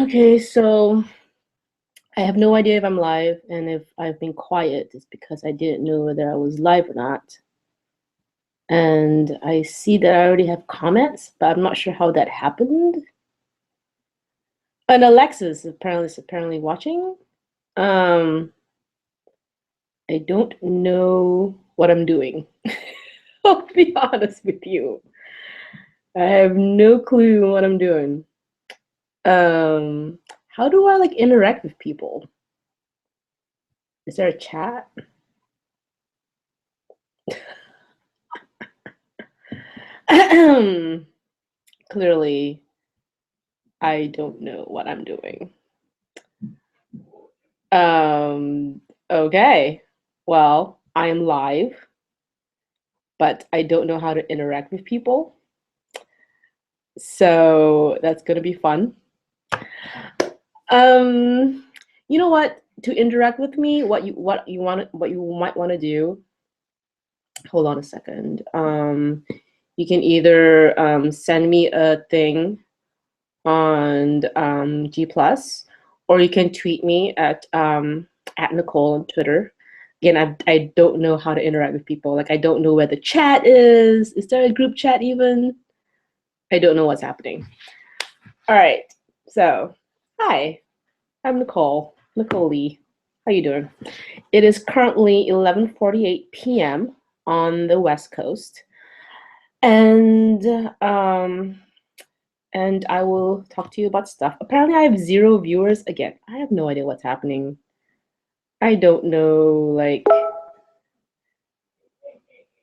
Okay, so I have no idea if I'm live, and if I've been quiet, it's because I didn't know whether I was live or not. And I see that I already have comments, but I'm not sure how that happened. And Alexa's apparently watching. Um, I don't know what I'm doing. I'll be honest with you. I have no clue what I'm doing. How do I like interact with people? Is there a chat? Clearly, I don't know what I'm doing. Okay. Well, I am live, but I don't know how to interact with people. So that's gonna be fun. Um, you know what? To interact with me, what you might want to do. Hold on a second. You can either send me a thing on G Plus, or you can tweet me at Nicole on Twitter. Again, I don't know how to interact with people. Like I don't know where the chat is. Is there a group chat even? I don't know what's happening. All right. So, hi, I'm Nicole Lee. How you doing? It is currently 11:48 p.m. on the West Coast, and I will talk to you about stuff. Apparently, I have 0 viewers. Again, I have no idea what's happening. I don't know, like,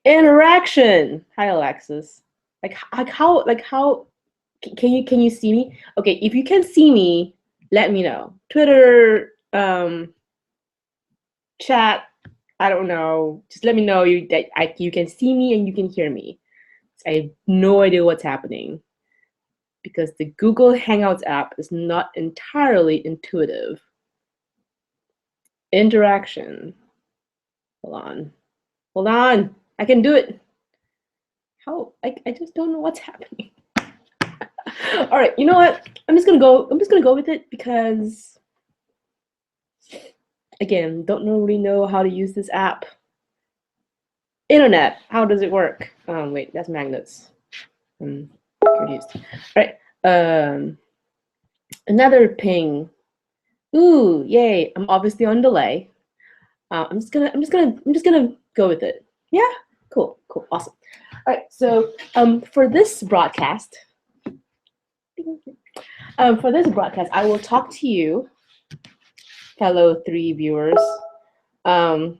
interaction. Hi, Alexis. How can you see me? Okay, if you can see me, let me know. Twitter, chat. I don't know. Just let me know that you can see me and you can hear me. I have no idea what's happening because the Google Hangouts app is not entirely intuitive. Interaction. Hold on. I can do it. How? I just don't know what's happening. All right. You know what? I'm just gonna go with it because, again, don't really know how to use this app. Internet. How does it work? Wait, that's magnets. Confused. All right. Another ping. Ooh, yay! I'm obviously on delay. I'm just gonna go with it. Yeah, cool, awesome. All right, so for this broadcast, I will talk to you, fellow 3 viewers. I'm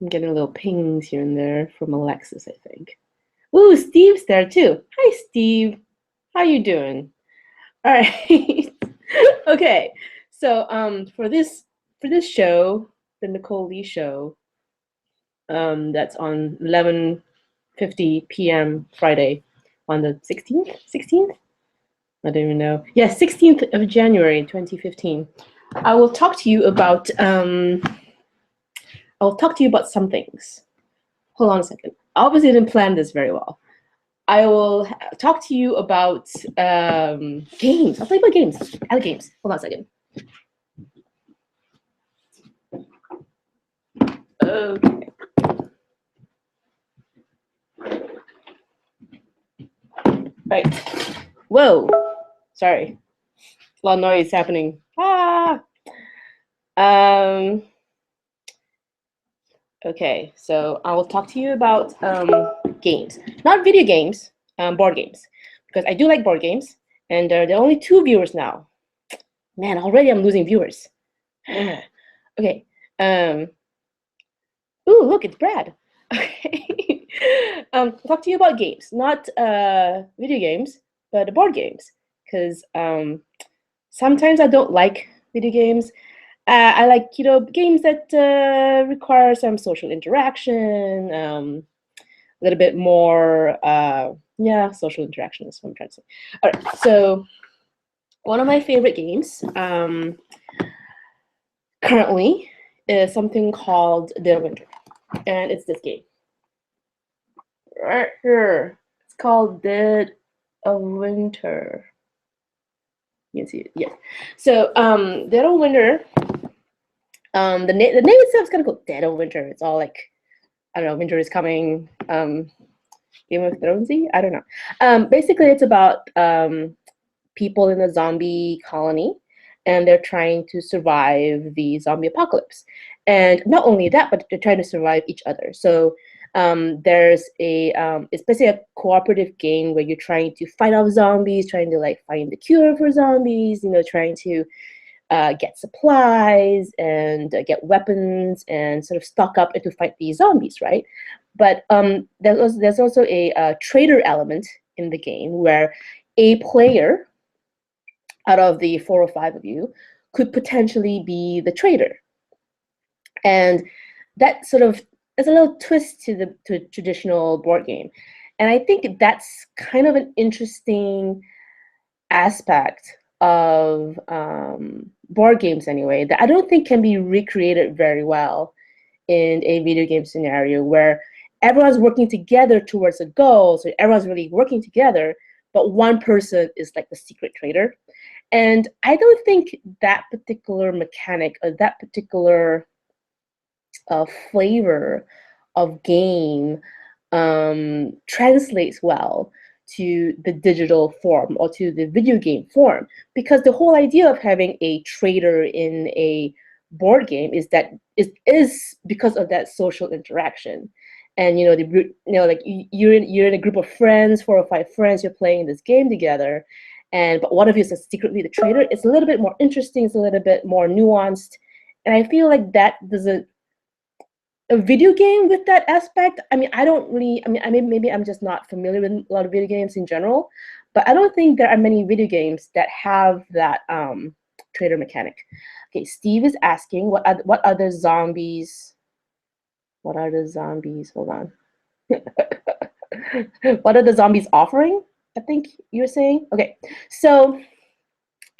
getting little pings here and there from Alexis, I think. Ooh, Steve's there too. Hi, Steve. How you doing? All right. Okay. So for this show, the Nicole Lee show, that's on 11:50 p.m. Friday on the 16th? 16th? I don't even know. Yeah, 16th of January 2015. I will talk to you about some things. Hold on a second. I obviously didn't plan this very well. I will talk to you about games. I'll tell you about games. Other games. Hold on a second. Okay. Right. Whoa. Sorry. A lot of noise happening. Ah. Okay, so I will talk to you about games. Not video games, board games. Because I do like board games, and there are only 2 viewers now. Man, already I'm losing viewers. Okay. Ooh, look, it's Brad. Okay. Talk to you about games, not video games, but board games. Because sometimes I don't like video games. I like, games that require some social interaction, a little bit more, social interaction is what I'm trying to say. All right, so one of my favorite games currently is something called Dead of Winter, and it's this game right here. It's called Dead of Winter. You can see it. Yes. So Dead of Winter. The name itself is kind of cool. Dead of Winter. It's all like, I don't know, winter is coming. Game of Thronesy. I don't know. Basically, it's about people in a zombie colony, and they're trying to survive the zombie apocalypse. And not only that, but they're trying to survive each other. So there's it's basically a cooperative game where you're trying to fight off zombies, trying to like find the cure for zombies, you know, trying to get supplies and get weapons and sort of stock up to fight these zombies, right? But there's also a trader element in the game where a player out of the 4 or 5 of you could potentially be the trader. And that sort of is a little twist to the traditional board game. And I think that's kind of an interesting aspect of board games anyway, that I don't think can be recreated very well in a video game scenario where everyone's working together towards a goal. So everyone's really working together, but one person is like the secret trader. And I don't think that particular mechanic or that particular flavor of game translates well to the digital form or to the video game form, because the whole idea of having a trader in a board game is that it is because of that social interaction. And like you're in a group of friends, 4 or 5 friends, you're playing this game together, but one of you is secretly the trader. It's a little bit more interesting, it's a little bit more nuanced, and I feel like that doesn't a video game with that aspect. I mean, maybe I'm just not familiar with a lot of video games in general, but I don't think there are many video games that have that trader mechanic. Okay, Steve is asking, what are the zombies? What are the zombies? Hold on. What are the zombies offering? I think you're saying. Okay, so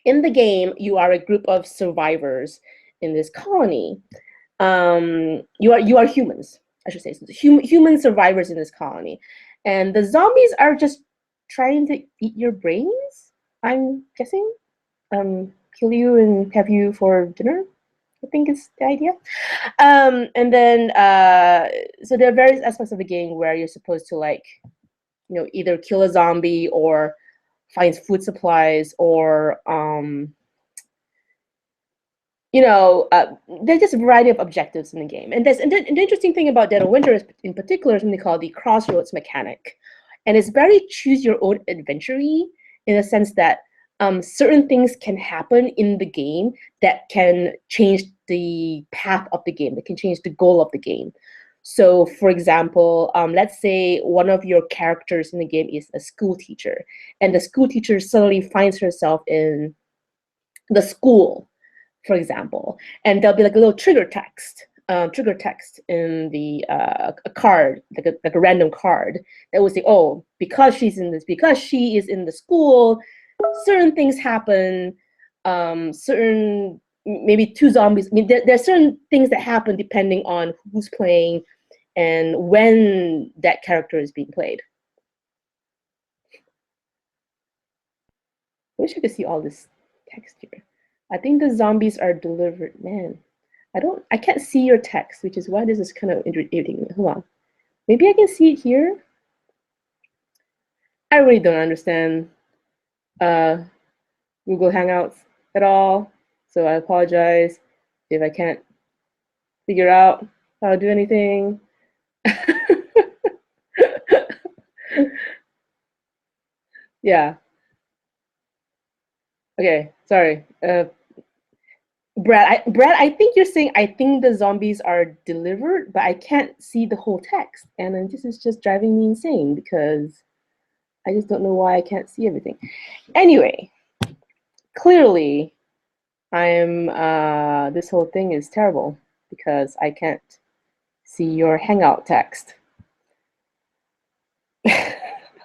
in the game, you are a group of survivors in this colony. You are humans, I should say. So human survivors in this colony, and the zombies are just trying to eat your brains, I'm guessing. Kill you and have you for dinner, I think is the idea. And then so there are various aspects of the game where you're supposed to, like, either kill a zombie or find food supplies, or there's just a variety of objectives in the game. And the interesting thing about Dead of Winter is, in particular, is something called the crossroads mechanic. And it's very choose your own adventure-y, in the sense that certain things can happen in the game that can change the path of the game, that can change the goal of the game. So, for example, let's say one of your characters in the game is a school teacher, and the school teacher suddenly finds herself in the school, for example, and there'll be like a little trigger text in the a card, like a random card that will say, oh, because she is in the school, certain things happen. Certain, maybe two zombies. I mean, there are certain things that happen depending on who's playing and when that character is being played. I wish I could see all this text here. I think the zombies are delivered. Man, I can't see your text, which is why this is kind of irritating me. Hold on. Maybe I can see it here. I really don't understand Google Hangouts at all, so I apologize if I can't figure out how to do anything. Yeah. Okay, sorry. Brad, I think you're saying, I think the zombies are delivered, but I can't see the whole text. And then this is just driving me insane, because I just don't know why I can't see everything. Anyway, clearly, this whole thing is terrible because I can't see your Hangout text.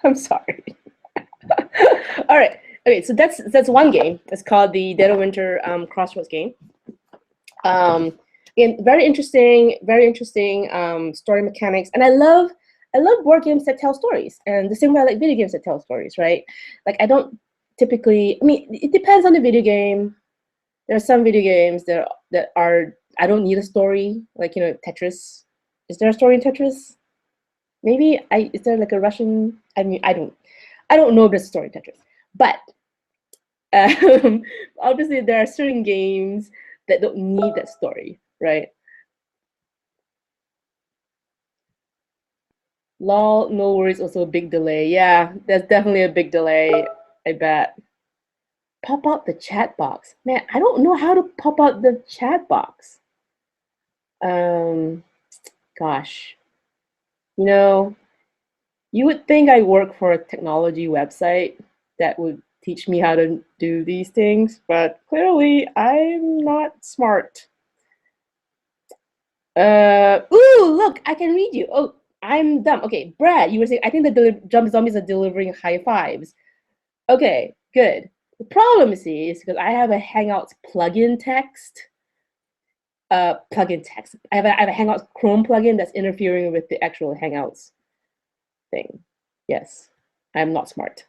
I'm sorry. All right. Okay, so that's one game. It's called the Dead of Winter Crossroads game. Again, very interesting story mechanics, and I love board games that tell stories, and the same way I like video games that tell stories, right? Like, I don't typically, I mean, it depends on the video game. There are some video games that are I don't need a story, like Tetris. Is there a story in Tetris? Maybe is there like a Russian? I mean, I don't know if there's a story in Tetris, but um, obviously there are certain games that don't need that story, right? Lol, no worries. Also a big delay. Yeah, there's definitely a big delay. I bet. Pop out the chat box. Man, I don't know how to pop out the chat box. Um, Gosh, you know, you would think I work for a technology website that would teach me how to do these things, but clearly I'm not smart. Ooh, look, I can read you. Oh, I'm dumb. Okay, Brad, you were saying I think the jump zombies are delivering high fives. Okay, good. The problem, is because I have a Hangouts plugin text. Plugin text. I have a Hangouts Chrome plugin that's interfering with the actual Hangouts thing. Yes, I'm not smart.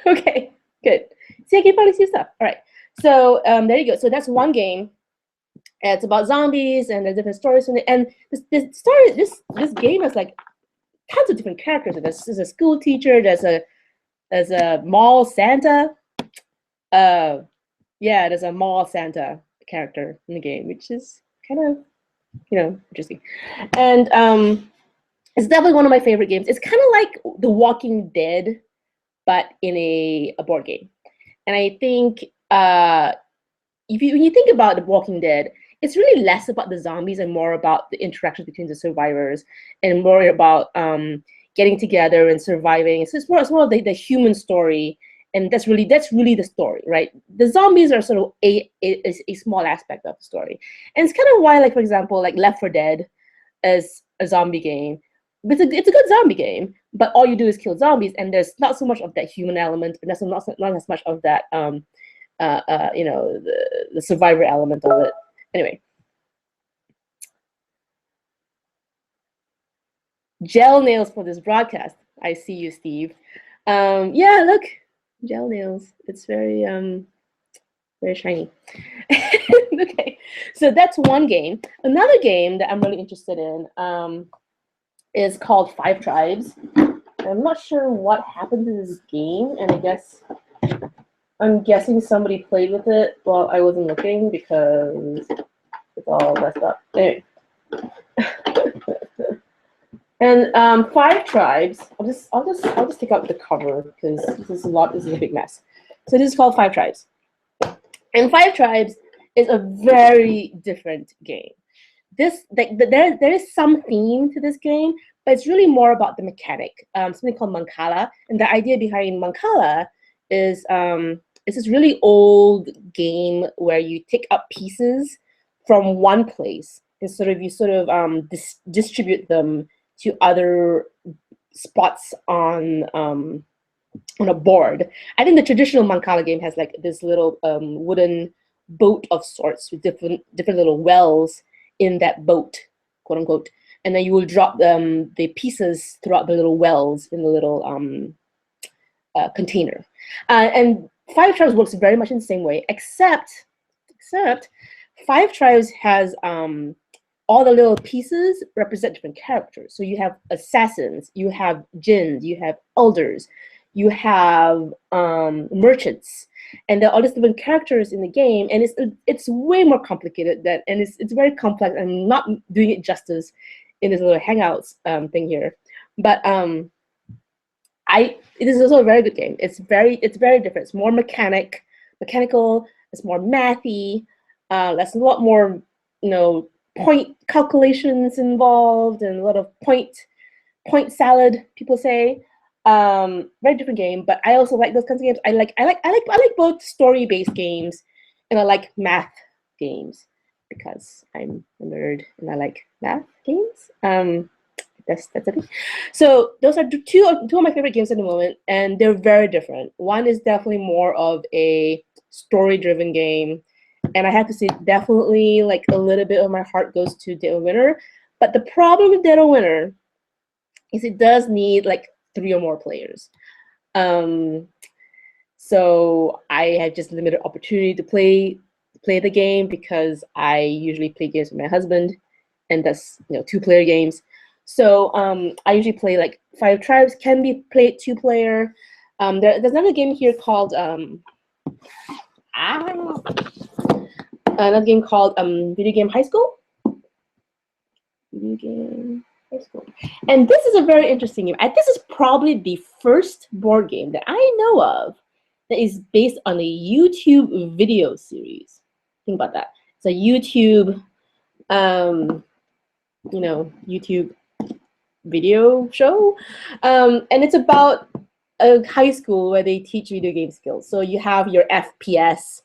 Okay, good. See, I can finally see stuff. All right. So there you go. So that's one game. It's about zombies and there's different stories in it. And this game has like tons of different characters. There's a school teacher. There's a mall Santa. Yeah, there's a mall Santa character in the game, which is kind of interesting. And it's definitely one of my favorite games. It's kind of like The Walking Dead, but in a board game. And I think when you think about The Walking Dead, it's really less about the zombies and more about the interactions between the survivors and more about getting together and surviving. So it's more of the human story, and that's really the story, right? The zombies are sort of a small aspect of the story, and it's kind of why, like for example, like Left 4 Dead is a zombie game. It's a good zombie game, but all you do is kill zombies, and there's not so much of that human element, and there's not as much of that the survivor element of it. Anyway, gel nails for this broadcast. I see you, Steve. Yeah, look, gel nails. It's very shiny. Okay, so that's one game. Another game that I'm really interested in is called Five Tribes. I'm not sure what happened to this game, and I'm guessing somebody played with it while I wasn't looking because it's all messed up. Anyway. And Five Tribes. I'll just take out the cover because this is a big mess. So this is called Five Tribes, and Five Tribes is a very different game. There is some theme to this game, but it's really more about the mechanic. Something called Mancala, and the idea behind Mancala is it's this really old game where you take up pieces from one place and you distribute them to other spots on a board. I think the traditional Mancala game has like this little wooden boat of sorts with different little wells in that boat, quote unquote, and then you will drop the pieces throughout the little wells in the little container. And Five Tribes works very much in the same way, except Five Tribes has all the little pieces represent different characters. So you have assassins, you have djinns, you have elders, you have merchants, and there are all these different characters in the game, and it's way more complicated and it's very complex. I'm not doing it justice in this little Hangouts thing here, but it is also a very good game. It's very different. It's more mechanical. It's more mathy. There's a lot more point calculations involved and a lot of point salad, people say. Very different game, but I also like those kinds of games. I like both story-based games and I like math games because I'm a nerd and I like math games. That's the thing. So those are two of my favorite games at the moment, and they're very different. One is definitely more of a story-driven game, and I have to say, definitely like a little bit of my heart goes to Dead of Winter. But the problem with Dead of Winter is it does need like 3 or more players. So I have just limited opportunity to play the game because I usually play games with my husband, and that's 2-player games. So I usually play like Five Tribes can be played 2-player. There's another game here called another game called Video Game High School. Video Game High School. And this is a very interesting game. This is probably the first board game that I know of that is based on a YouTube video series. Think about that. It's a YouTube, YouTube video show, and it's about a high school where they teach video game skills. So you have your FPS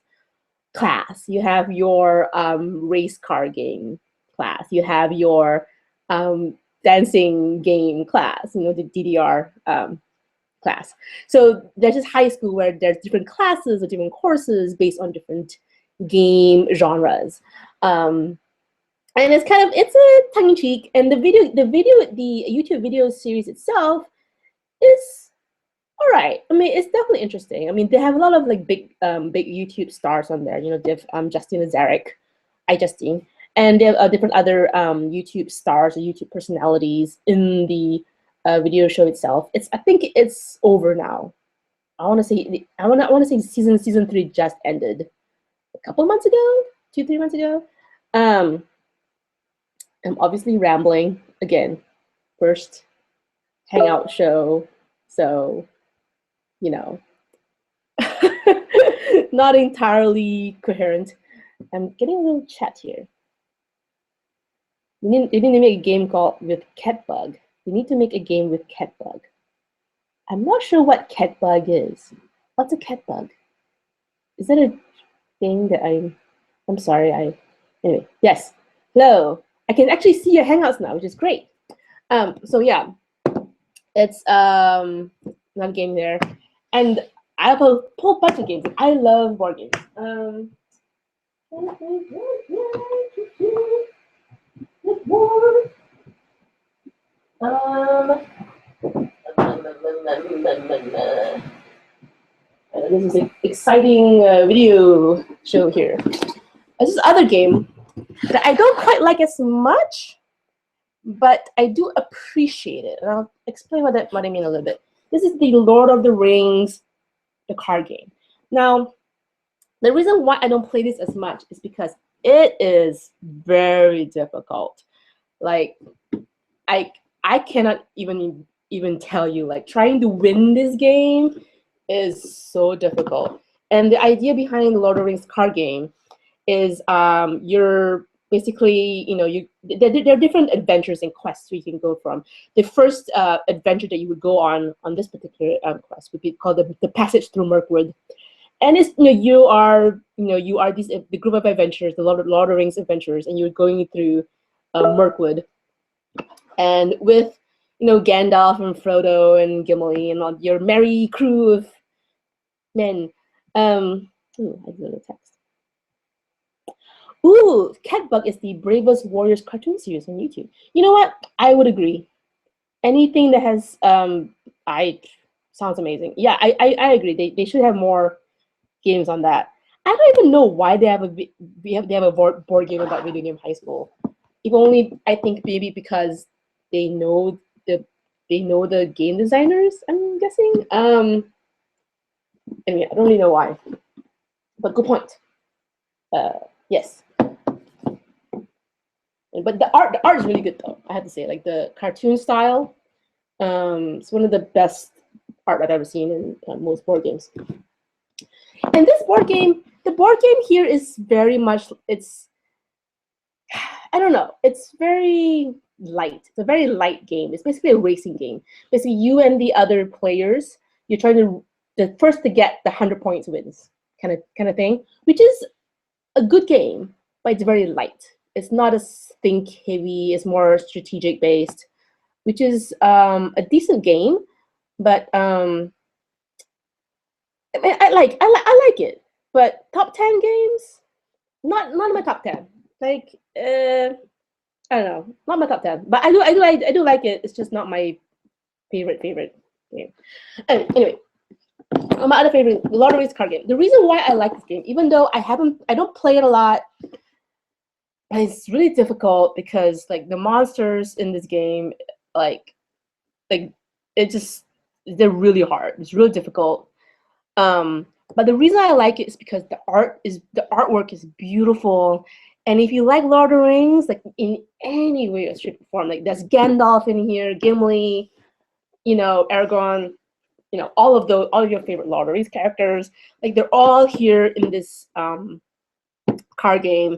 class, you have your race car game class, you have your dancing game class, the DDR class. So there's this high school where there's different classes or different courses based on different game genres. And it's a tongue-in-cheek, and the YouTube video series itself is all right. I mean, it's definitely interesting. I mean, they have a lot of like big YouTube stars on there. They have Justin Zarek, iJustine, and they have different other YouTube stars or YouTube personalities in the video show itself. I think it's over now. I want to say season 3 just ended a couple months ago, 2-3 months ago. I'm obviously rambling again. First Hangout show, so not entirely coherent. I'm getting a little chat here. You need to make a game with Catbug. You need to make a game with Catbug. I'm not sure what Catbug is. What's a Catbug? Is that a thing that I'm sorry, anyway, yes. Hello. I can actually see your Hangouts now, which is great. So yeah, it's not a game there. And I have a whole bunch of games. I love board games. This is an exciting video show here. This is other game that I don't quite like as much, but I do appreciate it. And I'll explain what I mean a little bit. This is the Lord of the Rings, the card game. Now, the reason why I don't play this as much is because it is very difficult. Like, I cannot even tell you, like, trying to win this game is so difficult. And the idea behind the Lord of the Rings card game is you're basically, there are different adventures and quests you can go from. The first adventure that you would go on this particular quest would be called the Passage Through Mirkwood. And it's, you are the group of adventurers, the Lord of the Rings adventurers, and you're going through Mirkwood. And with, Gandalf and Frodo and Gimli and all your merry crew of men. I did a text. Ooh, Catbug is the Bravest Warriors cartoon series on YouTube. You know what? I would agree. Anything that has sounds amazing. Yeah, I agree. They should have more games on that. I don't even know why they have a board game about Video Game High School. If only, I think, maybe because they know the game designers, I'm guessing. Anyway, I don't really know why. But good point. Yes. But the art is really good, though, I have to say. Like, the cartoon style, it's one of the best art I've ever seen in most board games. And this board game, the board game here is very much, I don't know, it's very light. It's a very light game. It's basically a racing game. Basically, you and the other players, you're trying to, the first to get the 100 points wins, kind of thing, which is a good game, but it's very light. It's not as think heavy. It's more strategic based, which is a decent game. But I like it. But top 10 games, not in my top 10. Like I don't know, not my top 10. But I do like it. It's just not my favorite game. Anyway, My other favorite, Lord of the Rings card game. The reason why I like this game, even though I don't play it a lot, it's really difficult because like the monsters in this game, like it just they're really hard. It's really difficult. But the reason I like it is because the artwork is beautiful, and if you like Lord of the Rings, like in any way or shape or form, like there's Gandalf in here, Gimli, Aragorn, all of your favorite Lord of the Rings characters, like they're all here in this card game,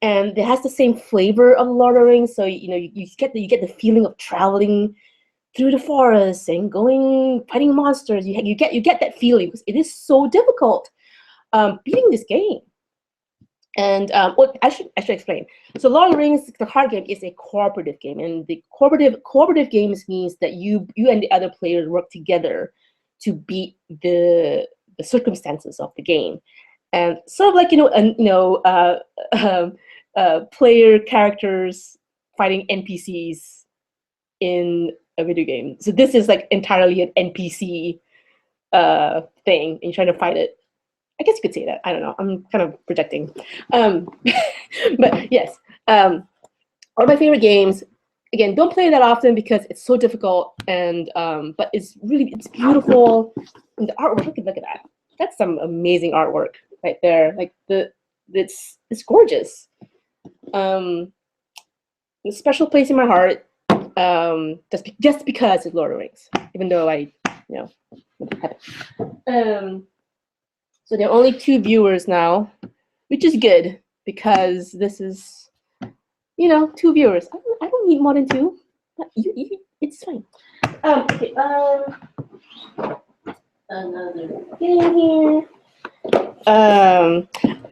and it has the same flavor of Lord of the Rings. So you get the feeling of traveling through the forest and fighting monsters. You get that feeling because it is so difficult beating this game. And I should explain. So Lord of the Rings, the card game, is a cooperative game, and the cooperative games means that you and the other players work together to beat the circumstances of the game, and sort of like player characters fighting NPCs in a video game. So this is like entirely an NPC thing, and you're trying to fight it. I guess you could say that. I don't know. I'm kind of projecting. But yes, one of my favorite games. Again, don't play that often because it's so difficult, and but it's beautiful. And the artwork, look at that. That's some amazing artwork right there. Like it's gorgeous. A special place in my heart. Just because it's Lord of the Rings, even though I have it. So there are only 2 viewers now, which is good because this is, 2 viewers. I don't need more than 2. It's fine. Okay. Another thing here. I'm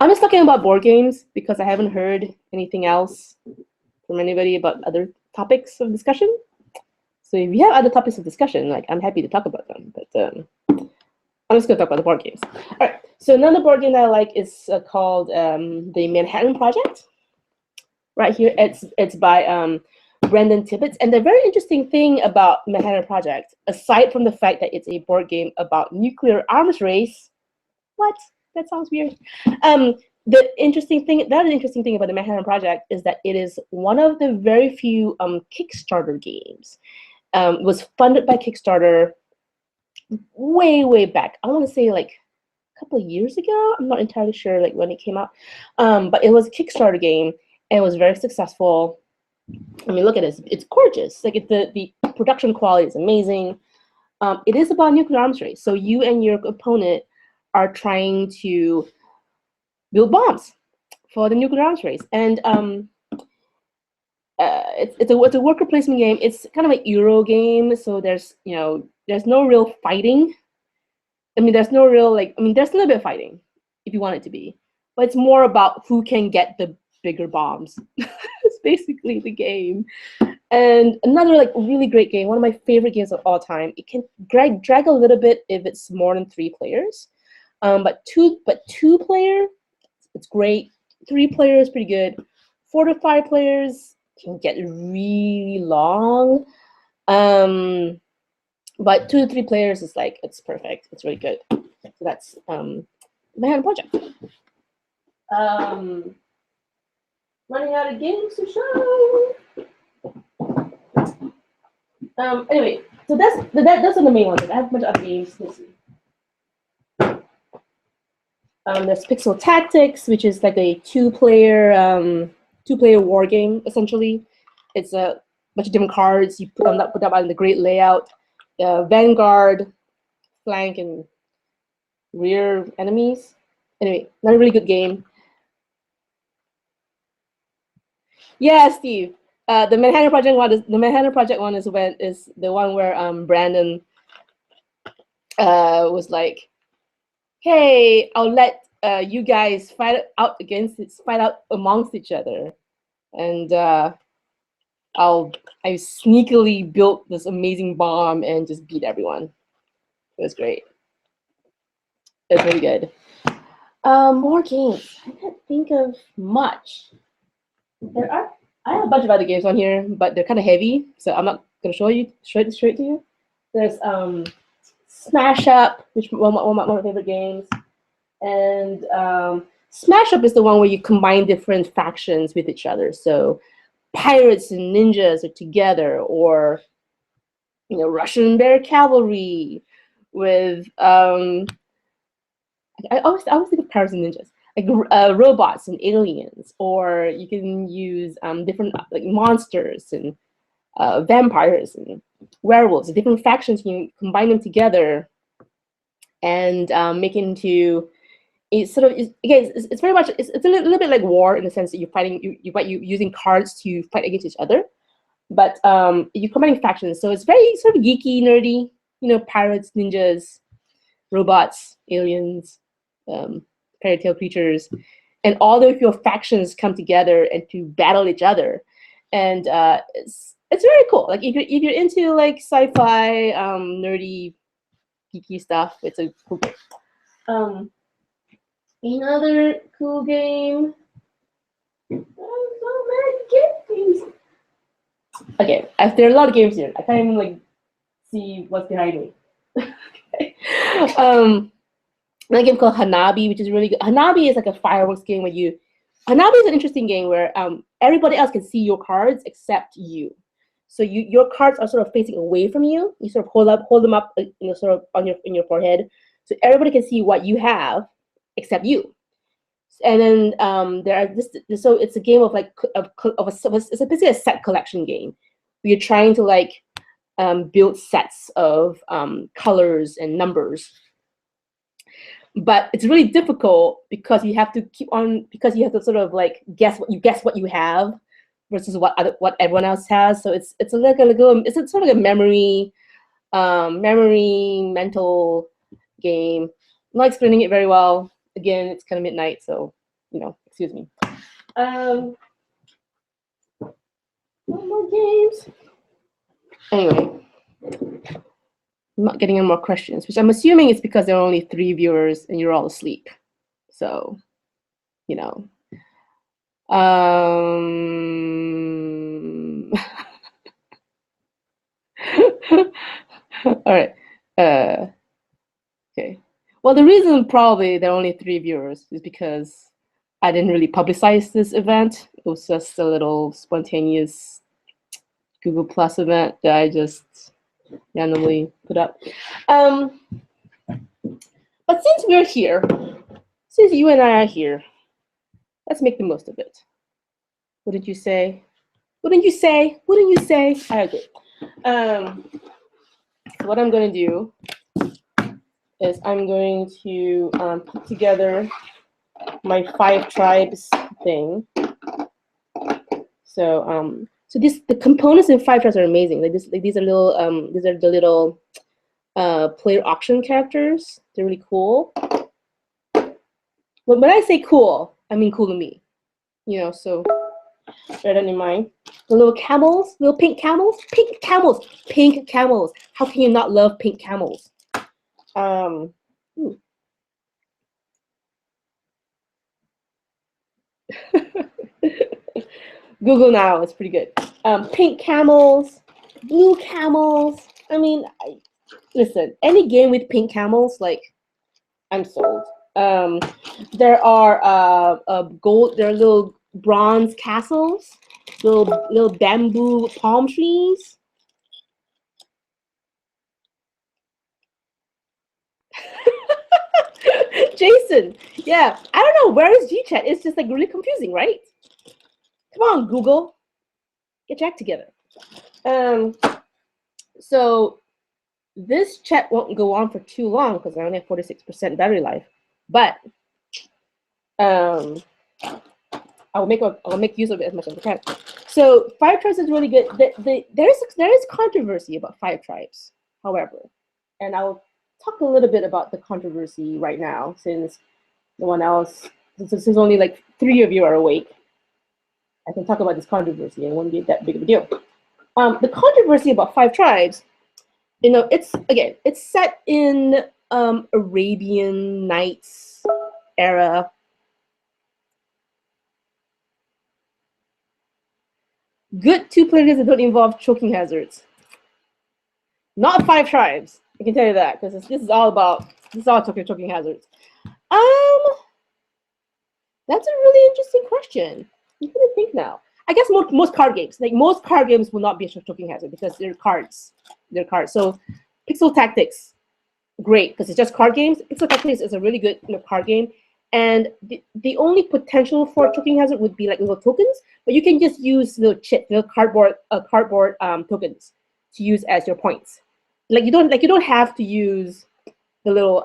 just talking about board games because I haven't heard anything else from anybody about other topics of discussion. So if you have other topics of discussion, like I'm happy to talk about them. But I'm just gonna talk about the board games. All right. So another board game that I like is called the Manhattan Project. Right here, it's by Brendan Tibbetts. And the very interesting thing about Manhattan Project, aside from the fact that it's a board game about nuclear arms race, what? That sounds weird. The interesting thing about the Manhattan Project is that it is one of the very few Kickstarter games. It was funded by Kickstarter way back. I want to say like a couple of years ago. I'm not entirely sure like when it came out, but it was a Kickstarter game and it was very successful. I mean, look at this; it's gorgeous. Like the production quality is amazing. It is about nuclear arms race. So you and your opponent are trying to build bombs for the nuclear arms race, and it's a worker placement game. It's kind of an Euro game, so there's no real fighting. I mean, there's a little bit of fighting if you want it to be, but it's more about who can get the bigger bombs. It's basically the game. And another like really great game, one of my favorite games of all time. It can drag a little bit if it's more than 3 players, but two player, it's great. 3 players, pretty good. 4 to 5 players can get really long. But 2 to 3 players is like, it's perfect. It's really good. So that's Manhattan Project. Running out of games to show. Anyway, so those are the main ones. I have a bunch of other games. Let's see. There's Pixel Tactics, which is like a 2-player war game essentially. It's a bunch of different cards you put up on the great layout. Vanguard, flank, and rear enemies. Anyway, not a really good game. Yeah, Steve. The Manhattan Project one is the one where Brandon was like, "Hey, I'll let you guys fight out amongst each other," and I sneakily built this amazing bomb and just beat everyone. It was great. It was really good. More games. I can't think of much. I have a bunch of other games on here, but they're kind of heavy, so I'm not gonna show it straight to you. There's Smash Up, which one of my favorite games. And Smash Up is the one where you combine different factions with each other. So pirates and ninjas are together, or Russian Bear Cavalry with I always think of pirates and ninjas, like robots and aliens, or you can use different like monsters and vampires and werewolves, different factions. You can combine them together and make it into it's sort of again it's very much it's a little bit like war in the sense that you're fighting you using cards to fight against each other, but you're combining factions, so it's very sort of geeky, nerdy, pirates, ninjas, robots, aliens, fairy tale creatures, and all of your factions come together and to battle each other, and it's very cool. Like if you're into like sci-fi, nerdy, geeky stuff, it's a cool game. Another cool game. So many games. Okay, there are a lot of games here. I can't even like see what's behind me. Okay. Another game called Hanabi, which is really good. Hanabi is like a fireworks game where Hanabi is an interesting game where everybody else can see your cards except you. So your cards are sort of facing away from you. You sort of hold them up, sort of in your forehead, so everybody can see what you have except you. And then there are so it's a game of like it's basically a set collection game. You're trying to like build sets of colors and numbers, but it's really difficult because you have to sort of like guess what you have versus what everyone else has. So it's like it's sort of like a memory mental game. I'm not explaining it very well. Again, it's kind of midnight, so excuse me. No more games. Anyway, I'm not getting any more questions, which I'm assuming is because there are only 3 viewers and you're all asleep. So, all right. Okay. Well, the reason probably there are only 3 viewers is because I didn't really publicize this event. It was just a little spontaneous Google Plus event that I just randomly put up. But since we're here, since you and I are here, let's make the most of it. Wouldn't you say? Wouldn't you say? Wouldn't you say? I agree. What I'm going to do is I'm going to put together my 5 tribes thing. So the components in 5 tribes are amazing. These are the little player auction characters. They're really cool. When I say cool, I mean cool to me. So bear that in mind. The little camels, little pink camels, pink camels, pink camels. How can you not love pink camels? Google now, it's pretty good. Pink camels, blue camels. I mean, listen, any game with pink camels, like, I'm sold. There are gold. There are little bronze castles, little bamboo palm trees. Jason, yeah, I don't know, where is GChat? It's just like really confusing, right? Come on, Google, get your act together. So this chat won't go on for too long because I only have 46% battery life, but I'll make use of it as much as I can. So 5 tribes is really good. There is controversy about 5 tribes, however, and I'll talk a little bit about the controversy right now since since only like 3 of you are awake. I can talk about this controversy and it won't be that big of a deal. The controversy about 5 tribes, it's set in Arabian Nights era. Good 2-player games that don't involve choking hazards. Not 5 tribes. I can tell you that because this is all choking hazards. That's a really interesting question. I'm gonna think now. I guess most card games, like most card games, will not be a choking hazard because they're cards. They're cards. So, Pixel Tactics, great because it's just card games. Pixel Tactics is a really good card game, and the only potential for choking hazard would be like little tokens, but you can just use little cardboard tokens to use as your points. Like you don't have to use the little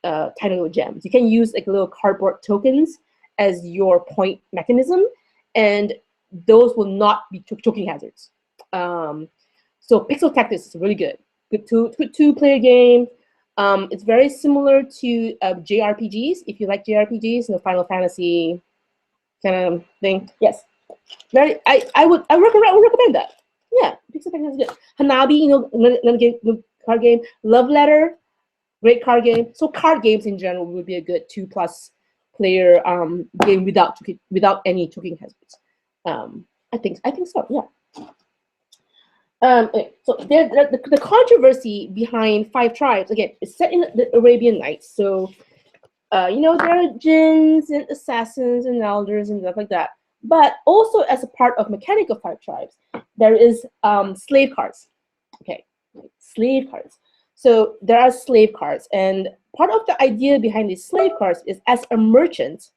tiny little gems. You can use like little cardboard tokens as your point mechanism, and those will not be choking hazards. So Pixel Tactics is really good. Good two-player game. It's very similar to JRPGs. If you like JRPGs, Final Fantasy kind of thing. Yes, I would recommend that. Yeah, Pixel Tactics is good. Hanabi, another card game. Love Letter, great card game. So card games in general would be a good 2+ player game without any choking hazards. I think so. Yeah. So the controversy behind Five Tribes, again, is set in the Arabian Nights. So there are jinns and assassins and elders and stuff like that. But also as a part of mechanic of Five Tribes, there is slave cards. Okay, slave cards. So there are slave cards, and part of the idea behind these slave cards is as a merchant,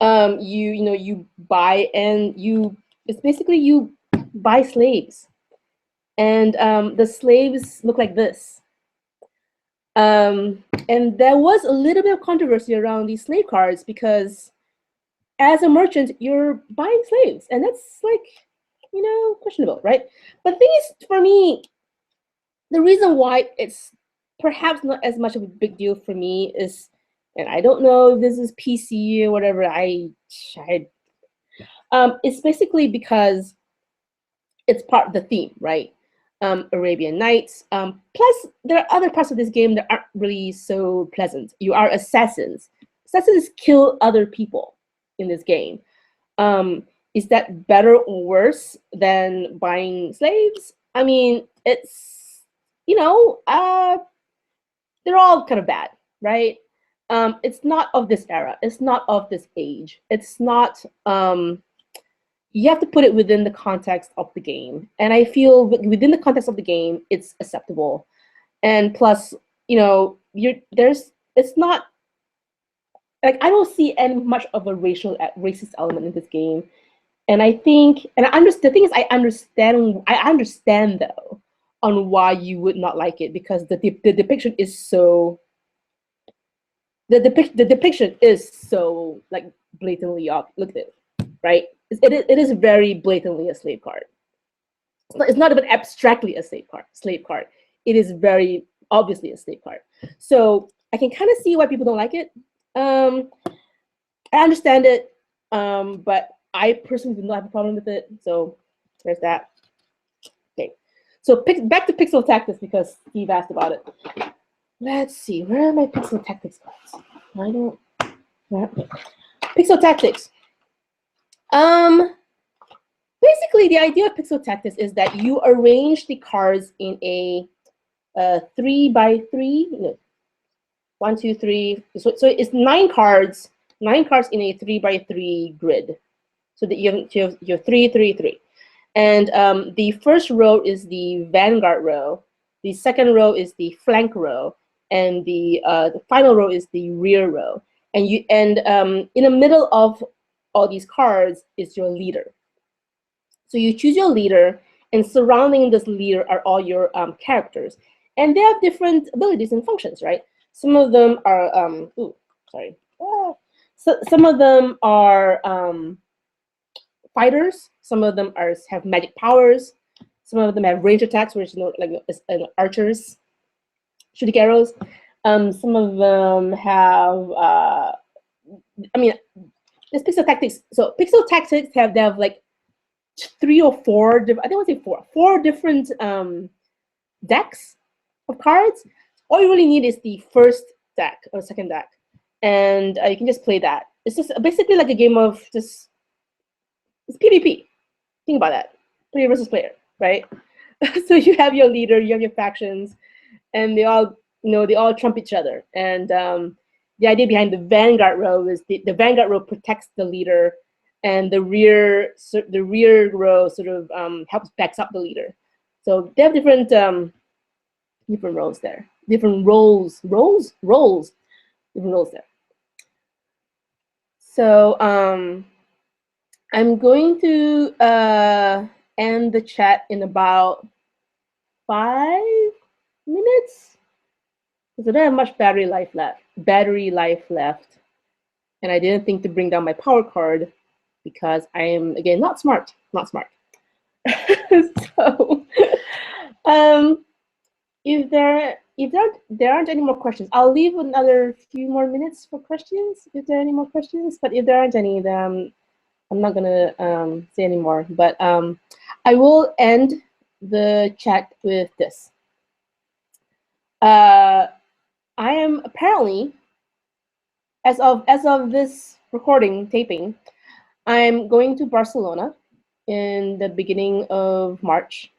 you buy and it's basically you buy slaves, and the slaves look like this. And there was a little bit of controversy around these slave cards because as a merchant, you're buying slaves, and that's like, questionable, right? But the thing is, for me, the reason why it's perhaps not as much of a big deal for me is, and I don't know if this is PC or whatever, it's basically because it's part of the theme, right? Arabian Nights. Plus, there are other parts of this game that aren't really so pleasant. You are assassins. Assassins kill other people in this game. Is that better or worse than buying slaves? I mean, it's, they're all kind of bad, right? It's not of this era. It's not of this age. It's not, you have to put it within the context of the game. And I feel within the context of the game, it's acceptable. And plus, it's not, like, I don't see any much of a racist element in this game. And I think, and the thing is, I understand though, on why you would not like it, because the depiction is so, the depiction is so like blatantly off. Look at it, right? It is very blatantly a slave card. It's not even abstractly a slave card. It is very obviously a slave card. So I can kind of see why people don't like it. I understand it, but I personally do not have a problem with it. So there's that. Okay, so back to Pixel Tactics because Steve asked about it. Let's see, where are my Pixel Tactics cards? I don't. Pixel Tactics. Basically, the idea of Pixel Tactics is that you arrange the cards in a 3x3. No, 1, 2, 3. So it's 9 cards. 9 cards in a 3x3 grid. So that you have 3, 3, 3. And the first row is the vanguard row. The second row is the flank row, and the final row is the rear row. And in the middle of all these cards is your leader. So you choose your leader, and surrounding this leader are all your characters, and they have different abilities and functions, right? Some of them are So some of them are fighters. Some of them have magic powers. Some of them have range attacks, which like archers, shooting arrows. Some of them have. There's Pixel Tactics. So Pixel Tactics they have like 3 or 4. I don't want to say 4 different decks of cards. All you really need is the first deck or second deck, and you can just play that. It's just basically like a game of it's PvP. Think about that, player versus player, right? So you have your leader, you have your factions, and they all, they all trump each other. And the idea behind the vanguard row is the vanguard row protects the leader, and the rear row sort of helps backs up the leader. So they have different roles there, different different roles there. So I'm going to end the chat in about 5 minutes, because I don't have much battery life left. And I didn't think to bring down my power card because I am, again, not smart. So if there aren't any more questions, I'll leave another few more minutes for questions if there are any more questions. But if there aren't any, then I'm not gonna say any more. But I will end the chat with this. I am apparently, as of this recording taping, I'm going to Barcelona in the beginning of March.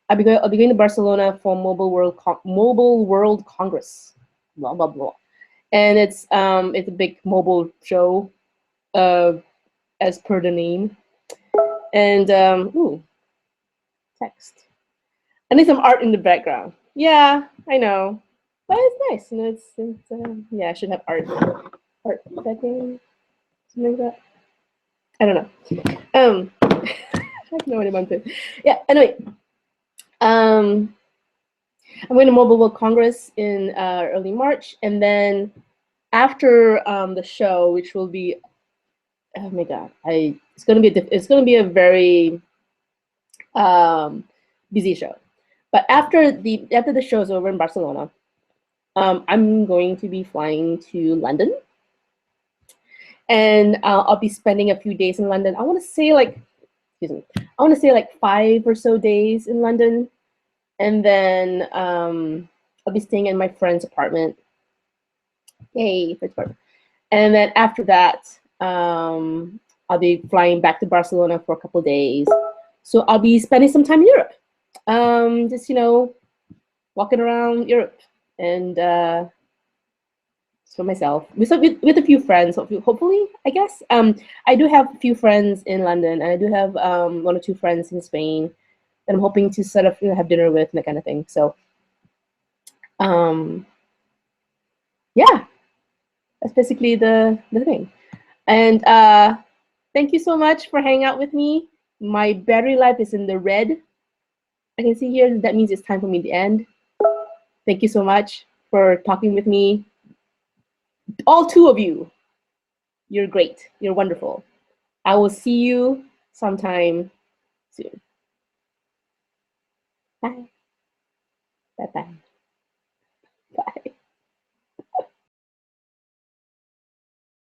I'll be going to Barcelona for Mobile World Congress, blah blah blah, and it's a big mobile show, as per the name. And ooh, text. I need some art in the background. Yeah, I know, but it's nice. Yeah, I should have art setting, something like that. I don't know. I have no idea what I'm doing. Yeah. Anyway, I'm going to Mobile World Congress in early March, and then after the show, which will be, oh my god, it's going to be a very busy show. But after the show is over in Barcelona, I'm going to be flying to London, and I'll be spending a few days in London. I want to say like 5 or so days in London, and then I'll be staying in my friend's apartment. Yay, friend's apartment. And then after that, I'll be flying back to Barcelona for a couple days. So I'll be spending some time in Europe, just walking around Europe, and for myself, with a few friends, hopefully, I guess. I do have a few friends in London, and I do have 1 or 2 friends in Spain that I'm hoping to sort of have dinner with, and that kind of thing. So, yeah, that's basically the thing. And thank you so much for hanging out with me. My battery life is in the red. I can see here. That means it's time for me to end. Thank you so much for talking with me. All 2 of you. You're great. You're wonderful. I will see you sometime soon. Bye. Bye-bye. Bye.